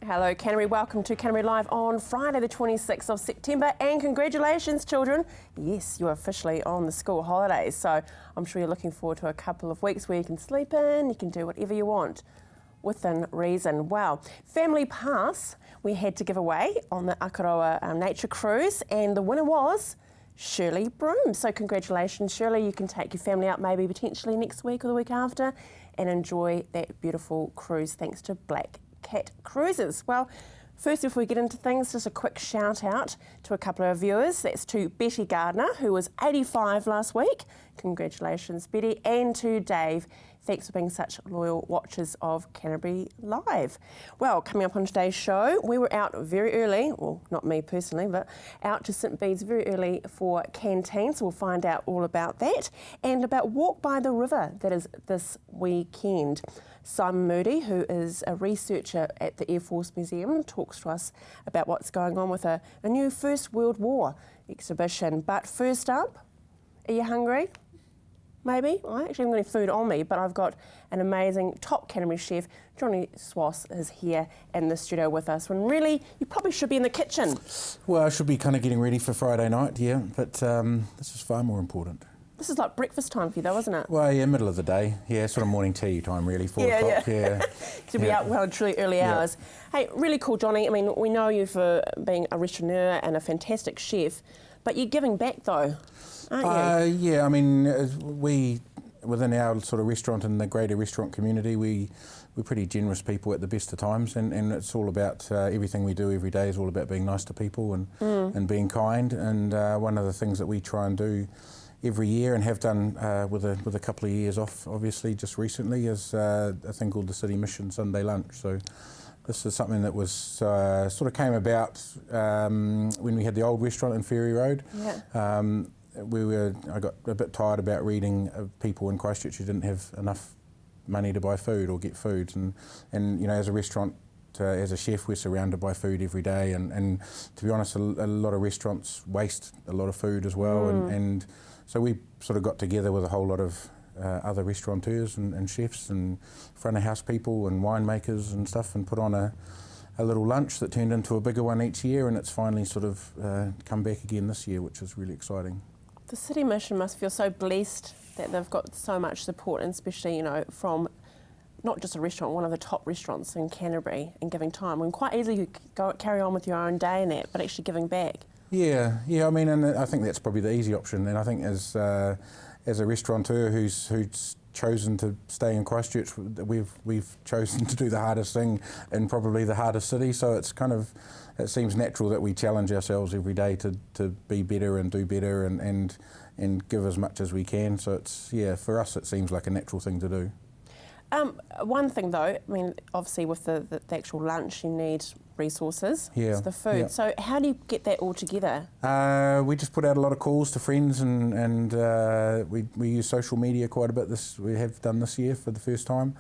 Hello Canterbury, welcome to Canterbury Live on Friday the 26th of September, and congratulations children. Yes, you're officially on the school holidays, so I'm sure you're looking forward to a couple of weeks where you can sleep in, you can do whatever you want within reason. Well, Family Pass we had to give away on the Akaroa Nature Cruise, and the winner was Shirley Broom. So congratulations Shirley, you can take your family out maybe potentially next week or the week after and enjoy that beautiful cruise thanks to Black Cat Cruises. Well, first before we get into things, just a quick shout out to a couple of viewers. That's to Betty Gardner, who was 85 last week. Congratulations Betty, and to Dave. Thanks for being such loyal watchers of Canterbury Live. Well, coming up on today's show, we were out very early, well, not me personally, but out to St Bede's very early for Canteen, so we'll find out all about that, and about Walk by the River, that is this weekend. Simon Moody, who is a researcher at the Air Force Museum, talks to us about what's going on with a new First World War exhibition. But first up, are you hungry? Maybe. I actually haven't got any food on me, but I've got an amazing top Canterbury chef. Johnny Swass is here in the studio with us, when really you probably should be in the kitchen. Well, I should be kind of getting ready for Friday night, yeah, but this is far more important. This is like breakfast time for you though, isn't it? Well, yeah, middle of the day, yeah, sort of morning tea time really, 4 o'clock, yeah. To be out well and truly early hours. Hey, really cool Johnny, I mean, we know you for being a restaurateur and a fantastic chef, but you're giving back though, aren't you? Yeah, I mean, we, within our sort of restaurant and the greater restaurant community, we're pretty generous people at the best of times, and it's all about everything we do every day is all about being nice to people and being kind, and one of the things that we try and do every year and have done with a couple of years off obviously just recently is a thing called the City Mission Sunday Lunch. So this is something that was sort of came about when we had the old restaurant in Ferry Road. Yeah. I got a bit tired about reading of people in Christchurch who didn't have enough money to buy food or get food, and you know, as a restaurant, as a chef, we're surrounded by food every day, and to be honest, a lot of restaurants waste a lot of food as well, and so we sort of got together with a whole lot of other restaurateurs and chefs and front of house people and winemakers and stuff, and put on a little lunch that turned into a bigger one each year, and it's finally sort of come back again this year, which is really exciting. The City Mission must feel so blessed that they've got so much support, and especially, you know, from not just a restaurant, one of the top restaurants in Canterbury, and giving time. And quite easily you carry on with your own day and that, but actually giving back. Yeah, I mean, and I think that's probably the easy option. And I think as a restaurateur who's chosen to stay in Christchurch, we've chosen to do the hardest thing in probably the hardest city. So it's kind of, it seems natural that we challenge ourselves every day to be better and do better and give as much as we can. So it's, yeah, for us it seems like a natural thing to do. One thing though, I mean, obviously with the actual lunch you need resources, it's the food. Yeah. So how do you get that all together? We just put out a lot of calls to friends, and we use social media quite a bit. We have done this year for the first time.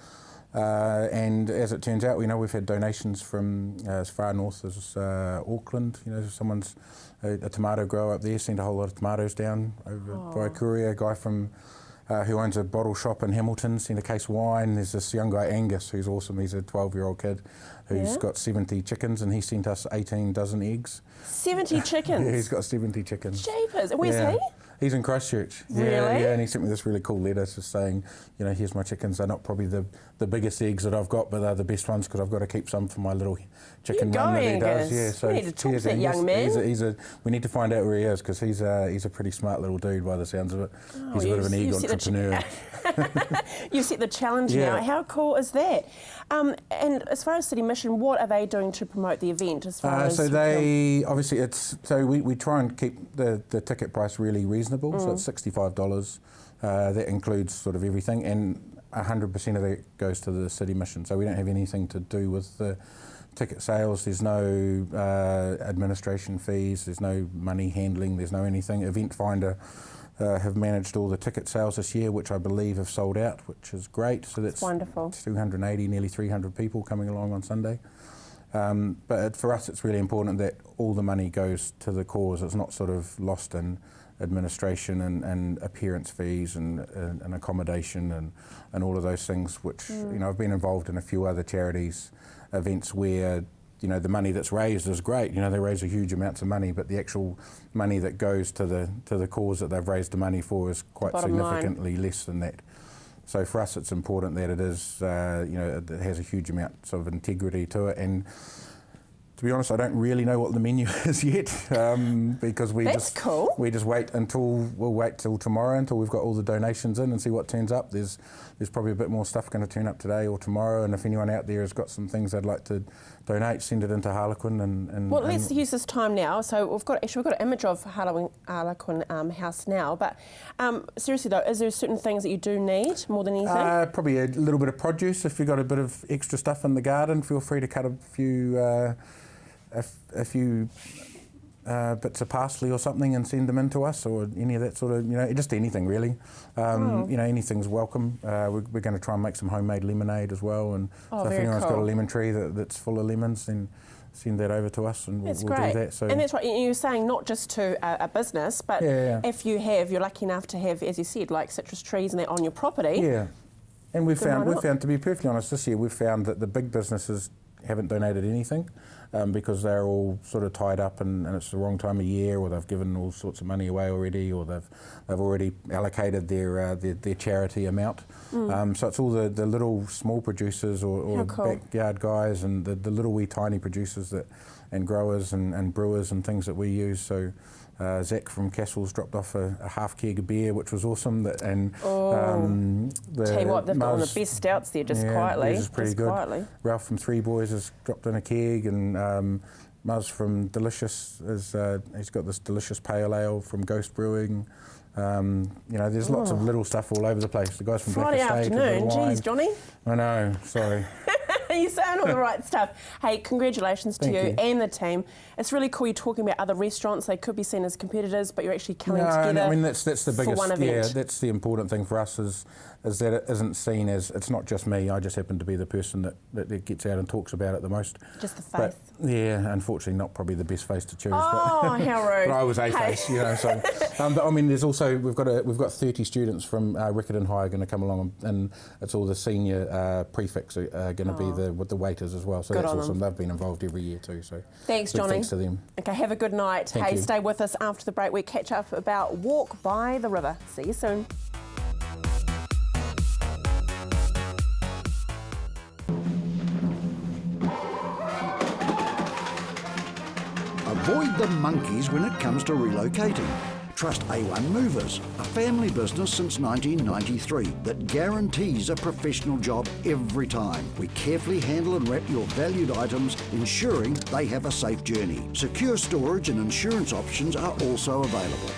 And as it turns out, we know we've had donations from as far north as Auckland. You know, someone's a tomato grower up there sent a whole lot of tomatoes down over by a courier. A guy from who owns a bottle shop in Hamilton sent a case of wine. There's this young guy, Angus, who's awesome. He's a 12-year-old kid who's got 70 chickens, and he sent us 18 dozen eggs. 70 chickens? Yeah, he's got 70 chickens. Jeepers. Where's he? He's in Christchurch. Really? Yeah, and he sent me this really cool letter just saying, you know, here's my chickens. They're not probably the biggest eggs that I've got, but they're the best ones because I've got to keep some for my little chicken run that he does. Yeah, so we need to talk to that young man. We need to find out where he is, because he's a pretty smart little dude by the sounds of it. He's a bit of an egg entrepreneur. You set the challenge now. How cool is that? And as far as City Mission, what are they doing to promote the event? As far as so they obviously we try and keep the ticket price really reasonable. So it's $65. That includes sort of everything, and 100% of it goes to the City Mission. So we don't have anything to do with the ticket sales. There's no administration fees. There's no money handling. There's no anything. Event Finder have managed all the ticket sales this year, which I believe have sold out, which is great. So that's wonderful. 280, nearly 300 people coming along on Sunday. But for us, it's really important that all the money goes to the cause. It's not sort of lost in administration and appearance fees and accommodation and all of those things, which you know, I've been involved in a few other charities events where you know, the money that's raised is great. You know, they raise a huge amounts of money, but the actual money that goes to the cause that they've raised the money for is quite significantly less than that. So for us, it's important that it is, you know, it has a huge amount of integrity to it. And to be honest, I don't really know what the menu is yet, because we just wait we'll wait till tomorrow until we've got all the donations in and see what turns up. There's probably a bit more stuff going to turn up today or tomorrow, and if anyone out there has got some things they'd like to donate, send it into Harlequin. Well, let's use this time now. So we've got an image of Harlequin House now, but seriously though, is there certain things that you do need more than anything? Probably a little bit of produce. If you've got a bit of extra stuff in the garden, feel free to cut a few bits of parsley or something and send them in to us, or any of that sort of, you know, just anything really. You know, anything's welcome. We're going to try and make some homemade lemonade as well, and so if anyone's got a lemon tree that's full of lemons, then send that over to us and we'll do that. So, and that's right, you're saying not just to a business, but if you're lucky enough to have, as you said, like citrus trees and they're on your property. Yeah, and we've found, to be perfectly honest, this year we've found that the big businesses haven't donated anything, because they're all sort of tied up and it's the wrong time of year, or they've given all sorts of money away already, or they've already allocated their charity amount. So it's all the little small producers or backyard guys and the little wee tiny producers and growers and brewers and things that we use. So Zach from Castle's dropped off a half keg of beer, which was awesome. Tell you what, they've got one of the best stouts there, just quietly. This is pretty good. Quietly. Ralph from Three Boys has dropped in a keg, and Muzz from Delicious he's got this delicious pale ale from Ghost Brewing. You know, there's lots of little stuff all over the place. The guys from Friday Black Estate, afternoon, geez, Johnny. I know, sorry. You're saying all the right stuff. Hey, congratulations to you and the team. It's really cool you're talking about other restaurants. They could be seen as competitors, but you're actually coming together. I mean, that's the biggest. For one event. Yeah, that's the important thing for us is that it isn't seen as, it's not just me. I just happen to be the person that gets out and talks about it the most. Just the face. But, yeah, unfortunately, not probably the best face to choose. Oh, but, how rude! But I was a face, you know. So, but I mean, there's also we've got 30 students from Riccarton High going to come along, and it's all the senior prefects are going to be with the waiters as well. So that's awesome. They've been involved every year too. So thanks, Johnny. Thanks to them. Okay, have a good night. Thank you. Stay with us after the break. We catch up about Walk by the River. See you soon. Avoid the monkeys when it comes to relocating. Trust A1 Movers, a family business since 1993 that guarantees a professional job every time. We carefully handle and wrap your valued items, ensuring they have a safe journey. Secure storage and insurance options are also available.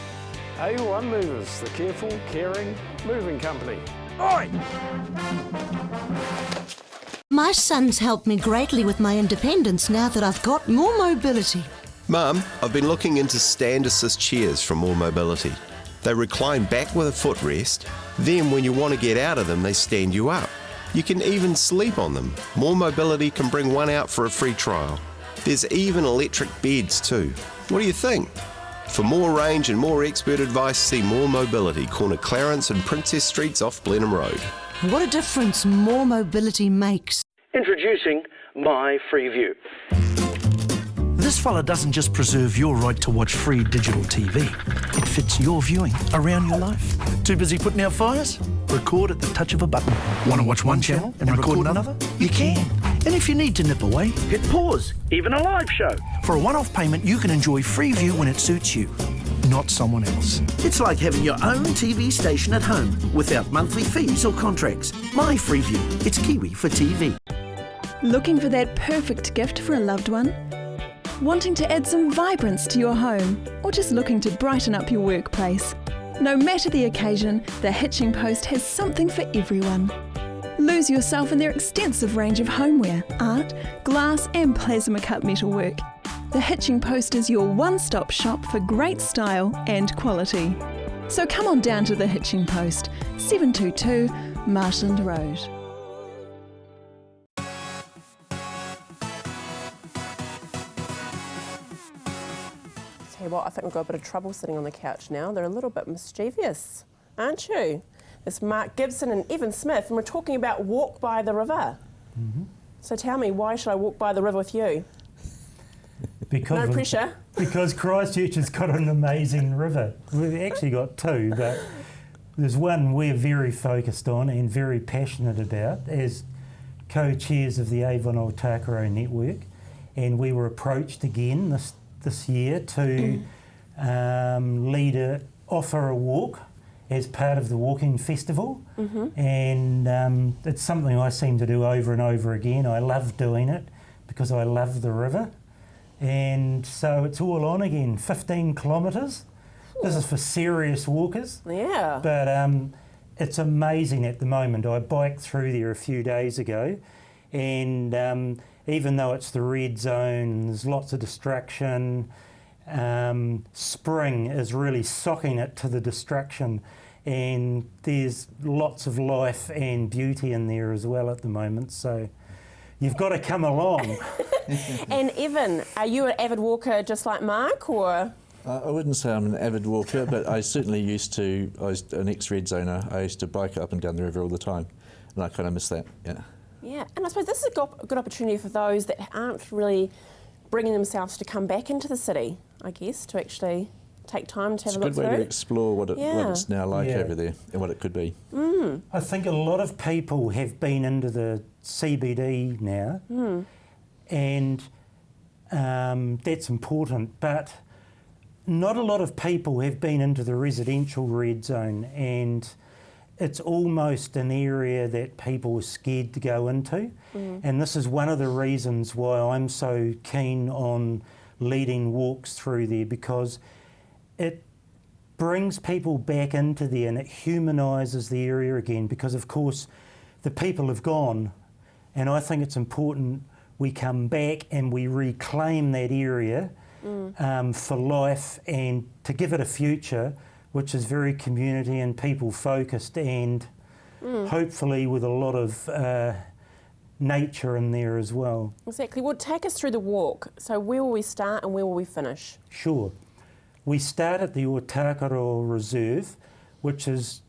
A1 Movers, the careful, caring moving company. Oi! My son's helped me greatly with my independence now that I've got more mobility. Mum, I've been looking into stand assist chairs from More Mobility. They recline back with a footrest, then when you want to get out of them, they stand you up. You can even sleep on them. More Mobility can bring one out for a free trial. There's even electric beds too. What do you think? For more range and more expert advice, see More Mobility, corner Clarence and Princess Streets off Blenheim Road. What a difference More Mobility makes. Introducing My Freeview. This fella doesn't just preserve your right to watch free digital TV. It fits your viewing around your life. Too busy putting out fires? Record at the touch of a button. Want to watch one channel and record another? You can. And if you need to nip away, Hit pause, even a live show. for a one-off payment, you can enjoy free view when it suits you, not someone else. It's like having your own TV station at home without monthly fees or contracts. My Freeview. It's Kiwi for TV. Looking for that perfect gift for a loved one? Wanting to add some vibrance to your home, or just looking to brighten up your workplace? No matter the occasion, the Hitching Post has something for everyone. Lose yourself in their extensive range of homeware, art, glass and plasma cut metalwork. The Hitching Post is your one-stop shop for great style and quality. So come on down to the Hitching Post, 722 Marshland Road. Tell you what, I think we've got a bit of trouble sitting on the couch now. They're a little bit mischievous, aren't you? It's Mark Gibson and Evan Smith, and we're talking about Walk by the River. So tell me, why should I walk by the river with you? No pressure. Because Christchurch has got an amazing river. We've actually got two, but there's one we're very focused on and very passionate about as co-chairs of the Avon Otakarau Network. And we were approached again this year to offer a walk as part of the walking festival. And it's something I seem to do over and over again. I love doing it because I love the river. And so it's all on again, 15 kilometres. This is for serious walkers. Yeah. But it's amazing at the moment. I biked through there a few days ago, and even though it's the red zone, there's lots of distraction. Spring is really socking it to the destruction, and there's lots of life and beauty in there as well at the moment. So you've got to come along. And Evan, are you an avid walker just like Mark, or? I wouldn't say I'm an avid walker, but I certainly I was an ex-red zoner. I used to bike up and down the river all the time, and I kind of miss that, yeah. Yeah, and I suppose this is a good opportunity for those that aren't really bringing themselves to come back into the city, I guess, to actually take time to have a look through. It's a good way to explore what it's now like over there and what it could be. I think a lot of people have been into the CBD now, and that's important, but not a lot of people have been into the residential red zone, and it's almost an area that people are scared to go into. And this is one of the reasons why I'm so keen on leading walks through there, because it brings people back into there and it humanises the area again, because of course the people have gone, and I think it's important we come back and we reclaim that area for life and to give it a future which is very community and people focused, and hopefully with a lot of nature in there as well. Exactly. Well, take us through the walk. So where will we start and where will we finish? Sure. We start at the Otakarau Reserve, which is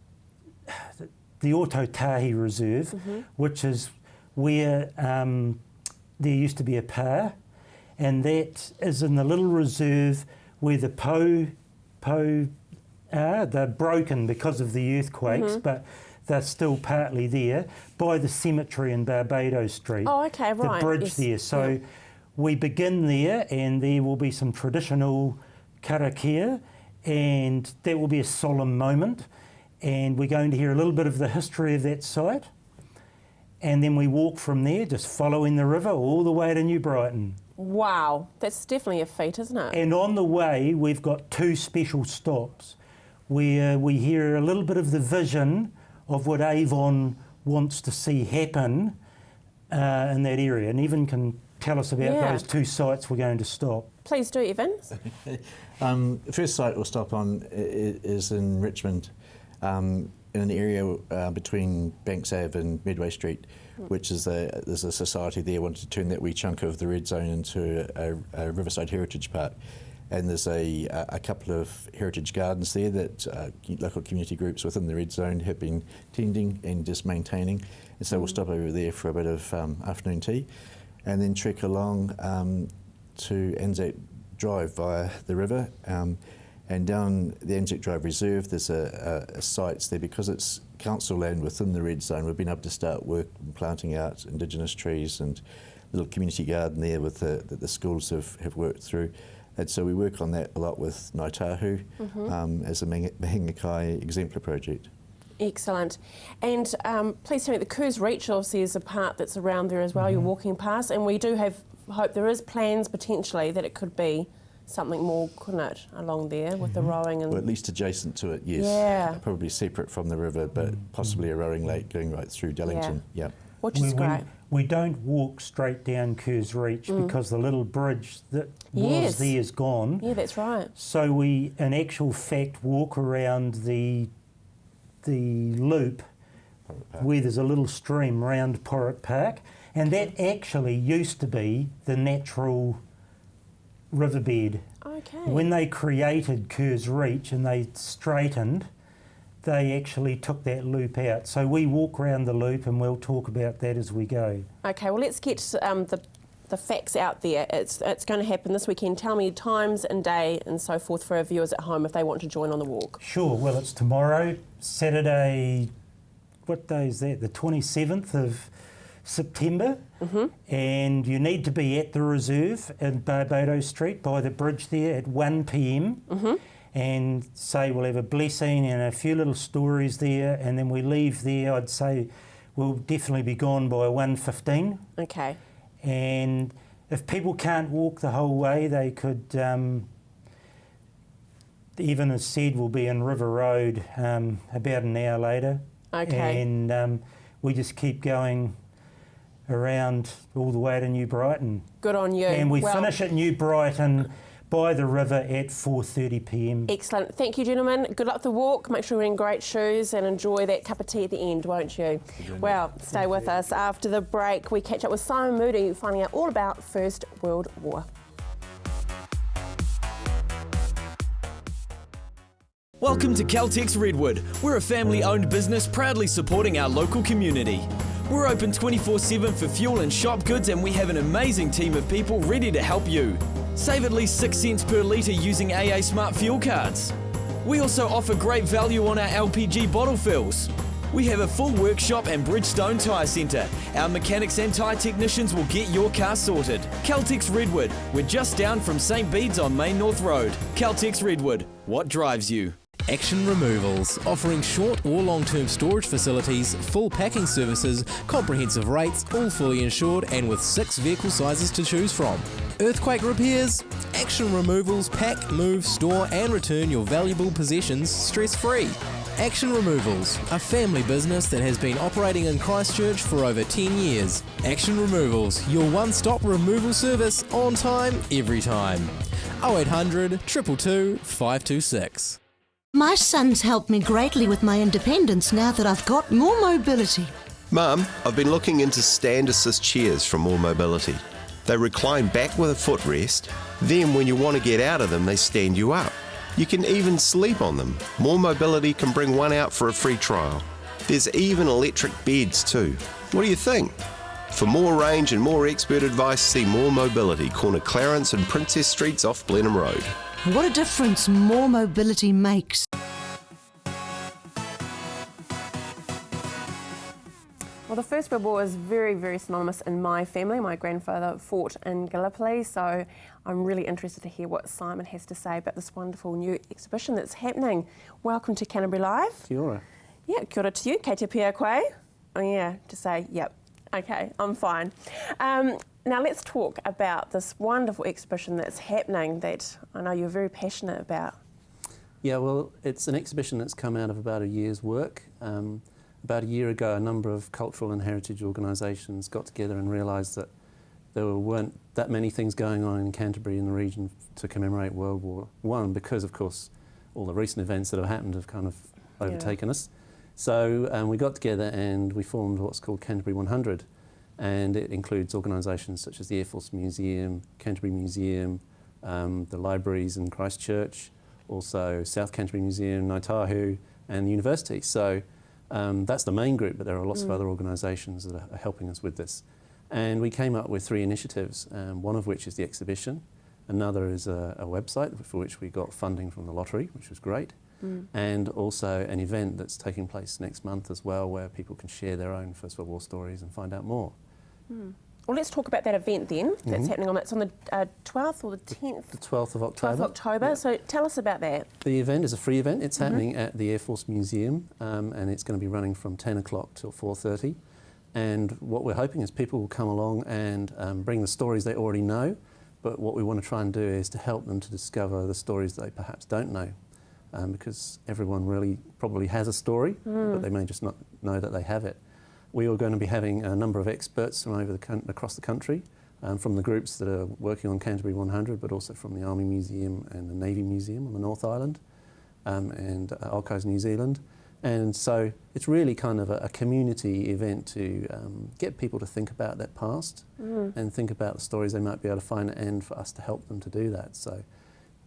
the Ototahi Reserve, which is where there used to be a pā, and that is in the little reserve where the po are. They're broken because of the earthquakes, but they're still partly there, by the cemetery in Barbados Street. Oh, okay, right. The bridge there. So we begin there, and there will be some traditional karakia, and that will be a solemn moment, and we're going to hear a little bit of the history of that site, and then we walk from there, just following the river all the way to New Brighton. Wow, that's definitely a feat, isn't it? And on the way, we've got two special stops where we hear a little bit of the vision of what Avon wants to see happen in that area. And Evan can tell us about those two sites we're going to stop. Please do, Evan. The first site we'll stop on is in Richmond, in an area between Banks Ave and Medway Street, which is there's a society there wanted to turn that wee chunk of the red zone into a Riverside Heritage Park. And there's a couple of heritage gardens there that local community groups within the red zone have been tending and just maintaining. And so we'll stop over there for a bit of afternoon tea, and then trek along to Anzac Drive via the river. And down the Anzac Drive Reserve, there's a sites there, because it's council land within the red zone. We've been able to start work planting out Indigenous trees, and a little community garden there with the schools have worked through. And so we work on that a lot with Ngāi Tahu as a Mahingakai exemplar project. Excellent. And please tell me, the Kerrs Reach obviously is a part that's around there as well, you're walking past, and we do have hope, there is plans potentially that it could be something more, couldn't it, along there with the rowing and... Well, at least adjacent to it, yes. Yeah. Probably separate from the river, but possibly a rowing lake going right through Dellington. Yeah. Which is great. We don't walk straight down Kerrs Reach because the little bridge that was there is gone. Yeah, that's right. So we, in actual fact, walk around the loop where there's a little stream round Porritt Park, and that actually used to be the natural riverbed. Okay. When they created Kerrs Reach and they straightened, they actually took that loop out. So we walk around the loop, and we'll talk about that as we go. Okay, well, let's get the facts out there. It's going to happen this weekend. Tell me times and day and so forth for our viewers at home if they want to join on the walk. Sure, well, it's tomorrow, Saturday, what day is that? The 27th of September. And you need to be at the reserve in Barbados Street by the bridge there at 1 p.m. And say we'll have a blessing and a few little stories there, and then we leave there. I'd say we'll definitely be gone by 1:15. Okay. And if people can't walk the whole way, they could, even as said, we'll be in River Road about an hour later. Okay. And we just keep going around all the way to New Brighton. Good on you. And we finish at New Brighton by the river at 4:30 p.m. Excellent. Thank you, gentlemen. Good luck with the walk. Make sure you're in great shoes and enjoy that cup of tea at the end, won't you? Well, stay with us. After the break, we catch up with Simon Moody, finding out all about First World War. Welcome to Caltex Redwood. We're a family-owned business proudly supporting our local community. We're open 24/7 for fuel and shop goods, and we have an amazing team of people ready to help you. Save at least 6 cents per litre using AA Smart Fuel cards. We also offer great value on our LPG bottle fills. We have a full workshop and Bridgestone Tyre Centre. Our mechanics and tyre technicians will get your car sorted. Caltex Redwood. We're just down from St Bede's on Main North Road. Caltex Redwood. What drives you? Action Removals, offering short or long-term storage facilities, full packing services, comprehensive rates, all fully insured and with 6 vehicle sizes to choose from. Earthquake repairs? Action Removals pack, move, store and return your valuable possessions stress-free. Action Removals, a family business that has been operating in Christchurch for over 10 years. Action Removals, your one-stop removal service on time, every time. 0800 222 526. My son's helped me greatly with my independence now that I've got more mobility. Mum, I've been looking into stand assist chairs from More Mobility. They recline back with a footrest, then when you want to get out of them, they stand you up. You can even sleep on them. More Mobility can bring one out for a free trial. There's even electric beds too. What do you think? For more range and more expert advice, see More Mobility, corner Clarence and Princess Streets off Blenheim Road. What a difference more mobility makes. Well, the First World War is very, very synonymous in my family. My grandfather fought in Gallipoli, so I'm really interested to hear what Simon has to say about this wonderful new exhibition that's happening. Welcome to Canterbury Live. Kia ora. Yeah, kia ora to you. Kei te pia koe. Oh yeah, to say, yep, okay, I'm fine. Now let's talk about this wonderful exhibition that's happening that I know you're very passionate about. Yeah, well, it's an exhibition that's come out of about a year's work. About a year ago, a number of cultural and heritage organisations got together and realised that there weren't that many things going on in Canterbury in the region to commemorate World War I because, of course, all the recent events that have happened have kind of overtaken us. So we got together and we formed what's called Canterbury 100. And it includes organisations such as the Air Force Museum, Canterbury Museum, the libraries in Christchurch, also South Canterbury Museum, Ngaitahu, and the university. So that's the main group, but there are lots of other organisations that are helping us with this. And we came up with 3 initiatives, one of which is the exhibition, another is a website for which we got funding from the lottery, which was great, and also an event that's taking place next month as well, where people can share their own First World War stories and find out more. Well, let's talk about that event then. That's happening on, it's on the 12th or the 10th? The 12th of October. 12th of October. Yeah. So tell us about that. The event is a free event. It's happening at the Air Force Museum and it's going to be running from 10 o'clock till 4:30. And what we're hoping is people will come along and bring the stories they already know, but what we want to try and do is to help them to discover the stories they perhaps don't know. Because everyone really probably has a story, but they may just not know that they have it. We are going to be having a number of experts from across the country, from the groups that are working on Canterbury 100, but also from the Army Museum and the Navy Museum on the North Island, and Alco's New Zealand. And so it's really kind of a community event to get people to think about their past and think about the stories they might be able to find, and for us to help them to do that. So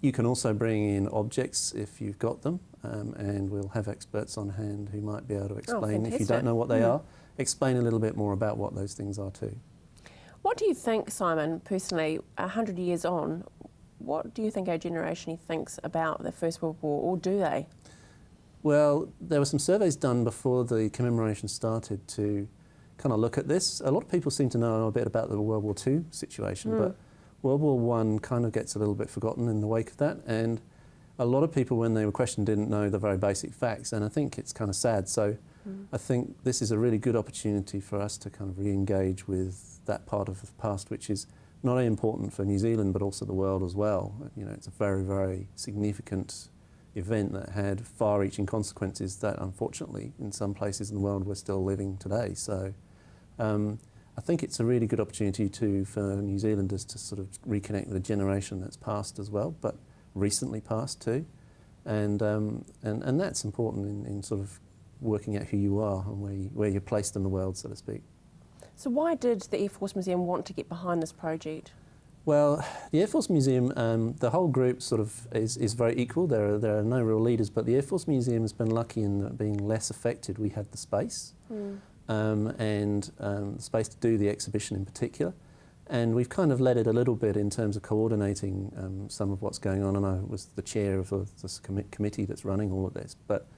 you can also bring in objects if you've got them, and we'll have experts on hand who might be able to explain, if you don't know what they are, explain a little bit more about what those things are too. What do you think, Simon, personally, 100 years on, what do you think our generation thinks about the First World War, or do they? Well, there were some surveys done before the commemoration started to kind of look at this. A lot of people seem to know a bit about the World War II situation, but World War I kind of gets a little bit forgotten in the wake of that, and a lot of people, when they were questioned, didn't know the very basic facts, and I think it's kind of sad. So I think this is a really good opportunity for us to kind of re-engage with that part of the past, which is not only important for New Zealand, but also the world as well. You know, it's a very, very significant event that had far-reaching consequences that, unfortunately, in some places in the world, we're still living today. So I think it's a really good opportunity for New Zealanders to sort of reconnect with a generation that's passed as well, but recently passed too. And that's important in sort of working out who you are and where you're placed in the world, so to speak. So why did the Air Force Museum want to get behind this project? Well, the Air Force Museum, the whole group sort of is very equal. There are no real leaders, but the Air Force Museum has been lucky in being less affected. We had the space, and the space to do the exhibition in particular. And we've kind of led it a little bit in terms of coordinating some of what's going on, and I was the chair of this committee that's running all of this. But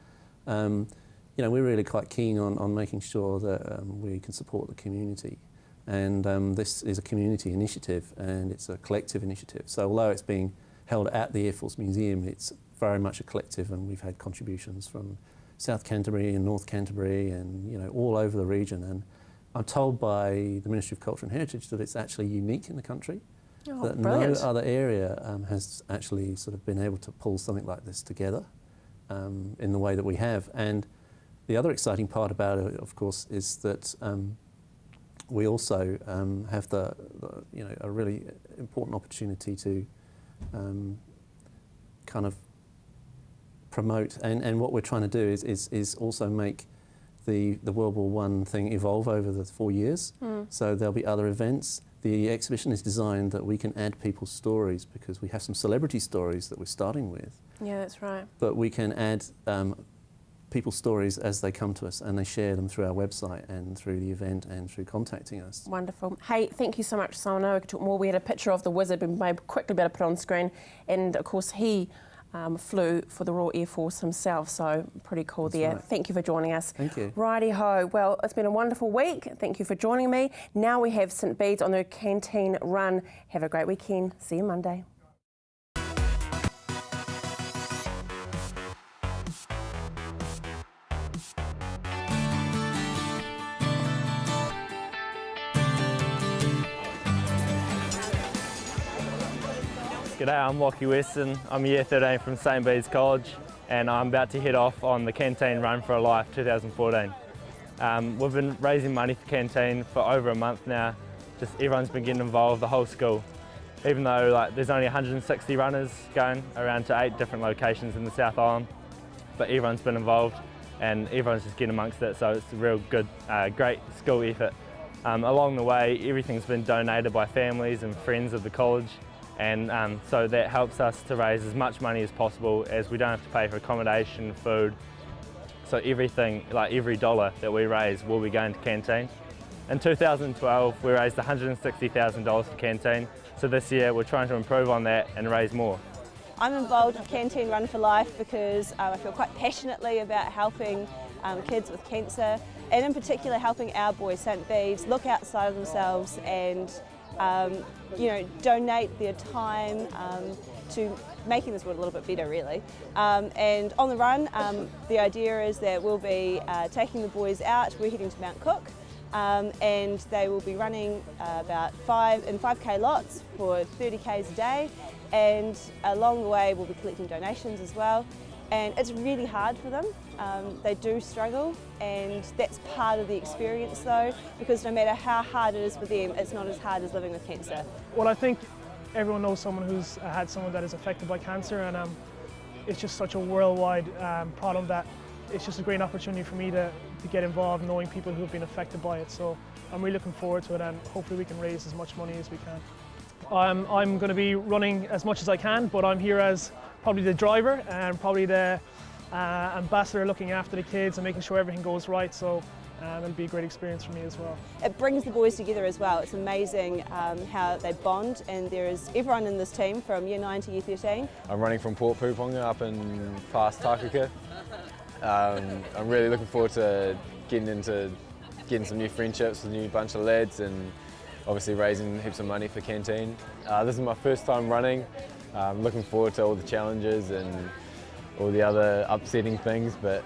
you know, we're really quite keen on making sure that we can support the community. And this is a community initiative, and it's a collective initiative. So although it's being held at the Air Force Museum, it's very much a collective, and we've had contributions from South Canterbury and North Canterbury and, you know, all over the region. And I'm told by the Ministry of Culture and Heritage that it's actually unique in the country, that brilliant. no other area has actually sort of been able to pull something like this together in the way that we have. And the other exciting part about it, of course, is that we also have the you know, a really important opportunity to kind of promote, and what we're trying to do is also make the World War I thing evolve over the 4 years. So there'll be other events. The exhibition is designed that we can add people's stories, because we have some celebrity stories that we're starting with. Yeah, that's right. But we can add people's stories as they come to us, and they share them through our website and through the event and through contacting us. Wonderful. Hey, thank you so much, Simon. I know we could talk more. We had a picture of the wizard, but maybe quickly better put on screen. And of course, he flew for the Royal Air Force himself, so pretty cool. That's there. Right. Thank you for joining us. Thank you. Righty-ho. Well, it's been a wonderful week. Thank you for joining me. Now we have St Bede's on their canteen run. Have a great weekend. See you Monday. G'day, I'm Lockie Weston. I'm year 13 from St Bede's College, and I'm about to head off on the Canteen Run for a Life 2014. We've been raising money for Canteen for over a month now. Just everyone's been getting involved, the whole school. Even though there's only 160 runners going around to 8 different locations in the South Island, but everyone's been involved and everyone's just getting amongst it, so it's a real good, great school effort. Along the way, everything's been donated by families and friends of the college. And so that helps us to raise as much money as possible, as we don't have to pay for accommodation, food. So everything, every dollar that we raise will be going to Canteen. In 2012, we raised $160,000 for Canteen. So this year we're trying to improve on that and raise more. I'm involved with Canteen Run for Life because I feel quite passionately about helping kids with cancer, and in particular helping our boys, St Bede's, look outside of themselves and you know, donate their time to making this world a little bit better, really. And on the run, the idea is that we'll be taking the boys out. We're heading to Mount Cook, and they will be running about 5K lots for 30 Ks a day. And along the way, we'll be collecting donations as well. And it's really hard for them. They do struggle, and that's part of the experience though, because no matter how hard it is for them, it's not as hard as living with cancer. Well, I think everyone knows someone who's had someone that is affected by cancer, and it's just such a worldwide problem that it's just a great opportunity for me to get involved, knowing people who have been affected by it. So I'm really looking forward to it, and hopefully we can raise as much money as we can. I'm going to be running as much as I can, but I'm here as probably the driver and probably the ambassador, looking after the kids and making sure everything goes right. So and be a great experience for me as well. It brings the boys together as well. It's amazing how they bond, and there is everyone in this team from year 9 to year 13. I'm running from Port Puponga up in past Takaka. I'm really looking forward to getting some new friendships with a new bunch of lads, and obviously raising heaps of money for Canteen. This is my first time running. I'm looking forward to all the challenges and all the other upsetting things, but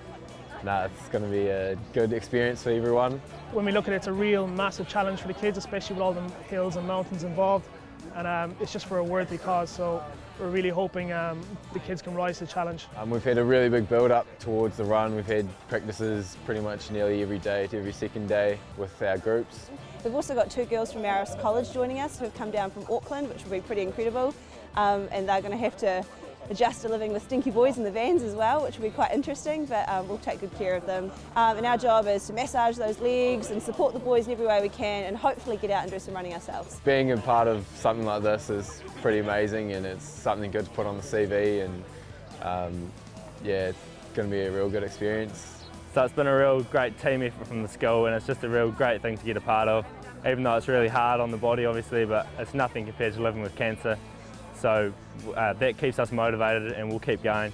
it's going to be a good experience for everyone. When we look at it, it's a real massive challenge for the kids, especially with all the hills and mountains involved, and it's just for a worthy cause, so we're really hoping the kids can rise to the challenge. We've had a really big build up towards the run. We've had practices pretty much nearly every day to every second day with our groups. We've also got 2 girls from Maris College joining us who have come down from Auckland, which will be pretty incredible, and they're going to have to adjust to living with stinky boys in the vans as well, which will be quite interesting, but we'll take good care of them. And our job is to massage those legs and support the boys in every way we can, and hopefully get out and do some running ourselves. Being a part of something like this is pretty amazing, and it's something good to put on the CV, and it's going to be a real good experience. So it's been a real great team effort from the school, and it's just a real great thing to get a part of, even though it's really hard on the body obviously, but it's nothing compared to living with cancer. So that keeps us motivated, and we'll keep going.